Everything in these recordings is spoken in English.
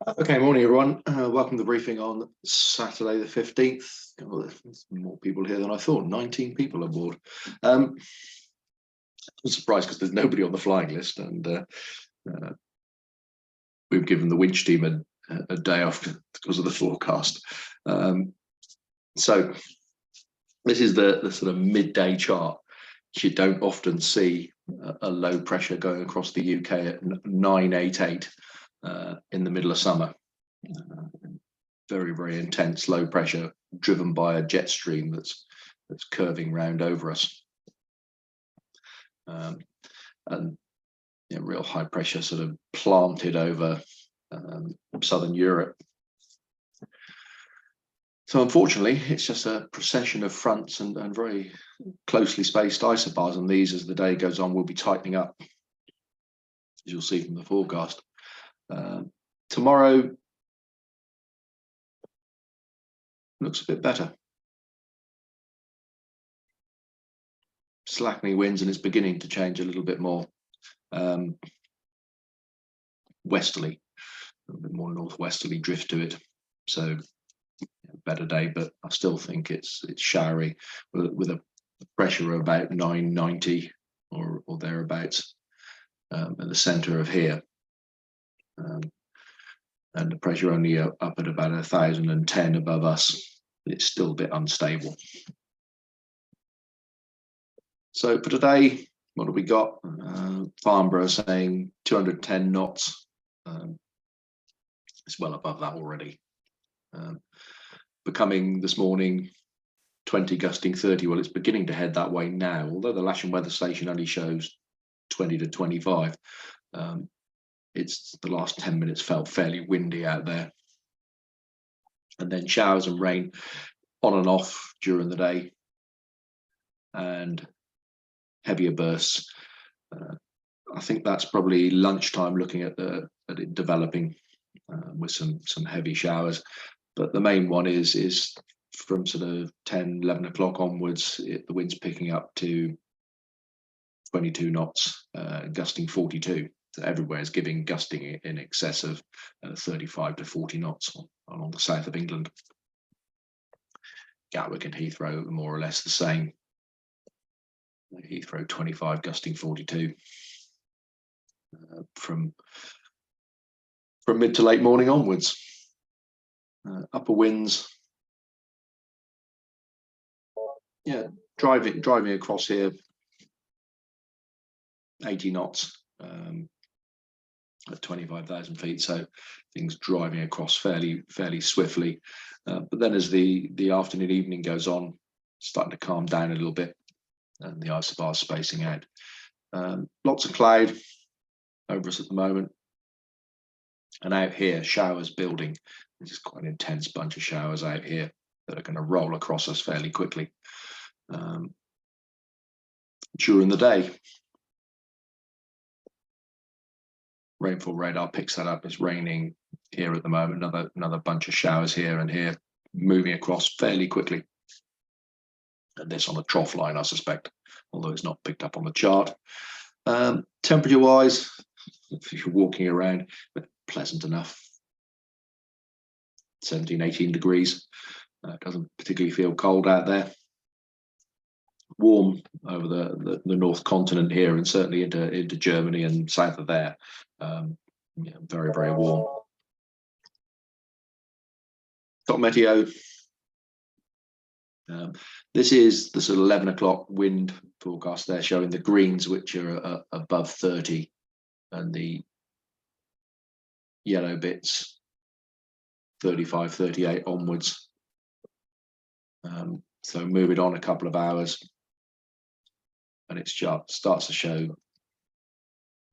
Okay, morning everyone. Welcome to the briefing on Saturday the 15th. Oh, there's more people here than I thought. 19 people aboard. I'm surprised because there's nobody on the flying list, and we've given the winch team a day off because of the forecast. So this is the sort of midday chart. You don't often see a low pressure going across the UK at 988 in the middle of summer. Very, very intense low pressure driven by a jet stream that's curving round over us. And real high pressure sort of planted over southern Europe. So unfortunately, it's just a procession of fronts and very closely spaced isobars, and these, as the day goes on, will be tightening up, as you'll see from the forecast. Tomorrow looks a bit better. Slackening winds, and it's beginning to change a little bit more westerly, a little bit more northwesterly drift to it. So better day, but I still think it's showery with a pressure of about 990 or thereabouts at the centre of here, and the pressure only up at about 1,010 above us. It's still a bit unstable. So for today, what have we got? Farnborough saying 210 knots. It's well above that already. Becoming this morning 20 gusting 30. Well, it's beginning to head that way now, although the Lasham weather station only shows 20 to 25. It's the last 10 minutes felt fairly windy out there, and then showers and rain on and off during the day, and heavier bursts. I think that's probably lunchtime, looking at it developing with some heavy showers. But the main one is from sort of 10, 11 o'clock onwards, the wind's picking up to 22 knots, gusting 42. So everywhere is giving gusting in excess of 35 to 40 knots along the south of England. Gatwick and Heathrow are more or less the same. Heathrow 25, gusting 42. From mid to late morning onwards. Upper winds, driving across here, 80 knots at 25,000 feet. So things driving across fairly swiftly. But then as the afternoon, evening goes on, starting to calm down a little bit, and the isobars spacing out. Lots of cloud over us at the moment, and out here, showers building. This is quite an intense bunch of showers out here that are going to roll across us fairly quickly during the day. Rainfall radar picks that up. It's raining here at the moment. Another bunch of showers here and here, moving across fairly quickly. And this on a trough line, I suspect, although it's not picked up on the chart. Temperature-wise, if you're walking around, but pleasant enough. 17, 18 degrees. Doesn't particularly feel cold out there. Warm over the North Continent here, and certainly into Germany and south of there. Very, very warm. Top meteo. This is the sort of 11 o'clock wind forecast there, showing the greens, which are above 30, and the yellow bits 35, 38 onwards. So move it on a couple of hours, and it starts to show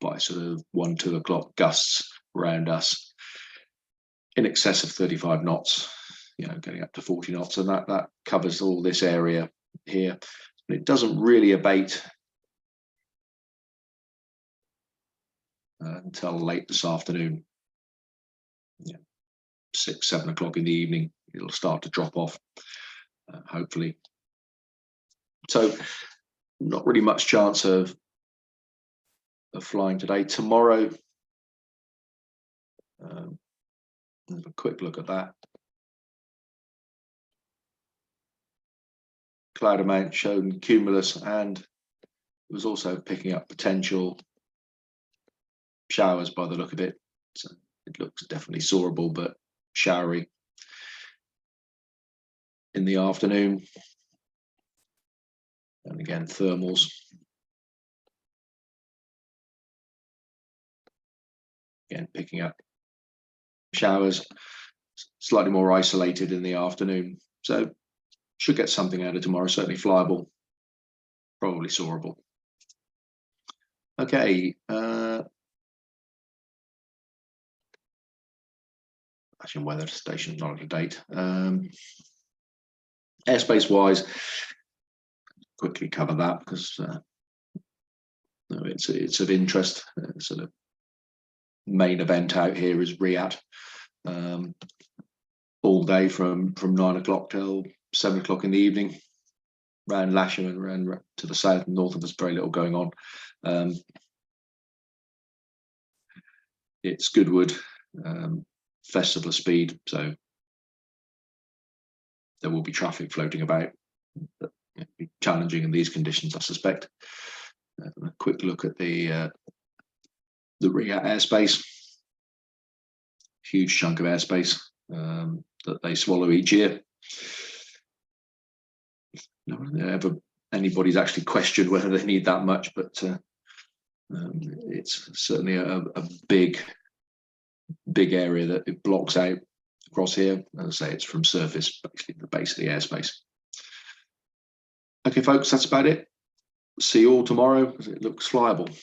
by sort of 1, 2 o'clock gusts around us in excess of 35 knots, getting up to 40 knots, and that covers all this area here. But it doesn't really abate until late this afternoon. 6, 7 o'clock in the evening, it'll start to drop off, hopefully. So not really much chance of flying today. Tomorrow, Have a quick look at that. Cloud amount shown cumulus, and it was also picking up potential showers by the look of it. So it looks definitely soarable, but showery in the afternoon. And again, thermals. Again, picking up showers, slightly more isolated in the afternoon. So should get something out of tomorrow, certainly flyable, probably soarable. Okay. Actually, weather station not up to date. Airspace wise, quickly cover that because it's of interest. Sort of main event out here is Riyadh, all day from 9 o'clock till 7 o'clock in the evening. Around Lasham and around to the south and north of us, very little going on. It's Goodwood, festival of speed, so there will be traffic floating about. But it'll be challenging in these conditions, I suspect. A quick look at the Riyadh airspace. Huge chunk of airspace that they swallow each year. Never anybody's actually questioned whether they need that much, but it's certainly a big area that it blocks out across here. As I say, it's from surface, basically the base of the airspace. Okay, folks, that's about it. See you all tomorrow. It looks flyable.